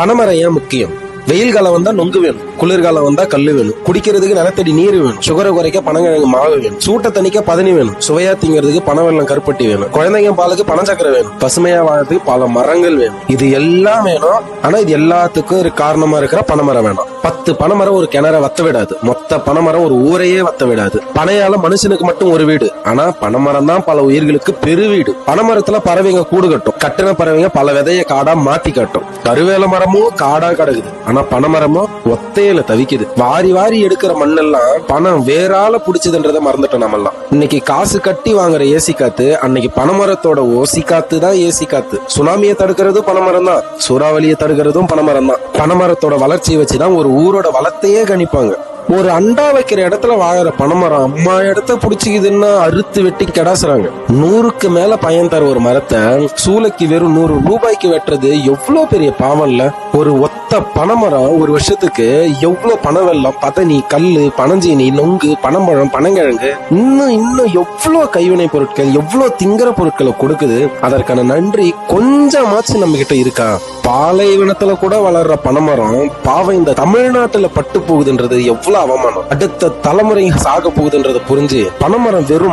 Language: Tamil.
பனைமரம் ஏன் முக்கியம்? வெயில் காலம் வந்தா நொங்கு வேணும், குளிர்காலம் வந்தா கல்லு வேணும், குடிக்கிறதுக்கு நிலத்தடி நீர் வேணும், சுகரை குறைக்க பனங்கிழங்கு மாவு வேணும், சூட்டை தணிக்க பதனி வேணும், சுவையா திங்கிறதுக்கு பனவெல்லம் கருப்பட்டி வேணும், குழந்தைங்க பாலுக்கு பனச்சக்கரை வேணும், பசுமையா வாழறதுக்கு பல மரங்கள் வேணும். இது எல்லாம் வேணும். ஆனா இது எல்லாத்துக்கும் ஒரு காரணமா இருக்கிற பனைமரம் வேணும். 10 பனைமரம் ஒரு கிணற வத்த விடாது. மொத்த பனைமரம் ஒரு ஊரையே வத்த விடாது. பனையால மனுஷனுக்கு மட்டும் ஒரு வீடு, ஆனா பனைமரம் தான் பல உயிர்களுக்கு பெரு வீடு. பனைமரத்துல பறவைங்க கூடு கட்டும். கட்டின பறவைங்க பல விதைய காடா மாத்தி காட்டும். கருவேல மரமும் காடா கிடக்குது, ஆனா பனைமரமும் ஒத்தையில தவிக்குது. வாரி வாரி எடுக்கிற மண்ணெல்லாம் பணம் வேறால புடிச்சதுன்றத மறந்துட்டோம் நம்மெல்லாம். இன்னைக்கு காசு கட்டி வாங்குற ஏசி காத்து அன்னைக்கு பனைமரத்தோட ஓசி காத்து தான் ஏசி காத்து. சுனாமியை தடுக்கிறதும் பனைமரம் தான், சூறாவளியை தடுக்கிறதும் பனைமரம் தான். பனைமரத்தோட வளர்ச்சியை வச்சுதான் ஒரு ஊரோட வளத்தையே கணிப்பாங்க. ஒரு அண்டா வைக்கிற இடத்துல வாழற பனைமரம் அம்மா இடத்த புடிச்சுக்குதுன்னா அறுத்து வெட்டி கெடாசுறாங்க. 100க்கு மேல பயன் தர ஒரு மரத்தை சூளைக்கு வெறும் 100 ரூபாய்க்கு வெட்டுறது எவ்வளவு பெரிய பாவம்ல. ஒரு ஒத்த பனைமரம் ஒரு வருஷத்துக்கு எவ்வளவு பனவெல்லம், பதனி, கல்லு, பனஞ்சீனி, நொங்கு, பனம்பழம், பனங்கிழங்கு, இன்னும் எவ்வளவு கைவினை பொருட்கள், எவ்வளவு திங்கிற பொருட்களை கொடுக்குது. அதற்கான நன்றி கொஞ்சமாச்சு நம்ம கிட்ட இருக்கா? பாலைவனத்துல கூட வளர்ற பனைமரம் பாவம் இந்த தமிழ்நாட்டுல பட்டு போகுதுன்றது எவ்வளவு அவமானம். அடுத்த தலைமுறை சாக போகுதுன்றத புரிஞ்சு பனைமரம் வெறும்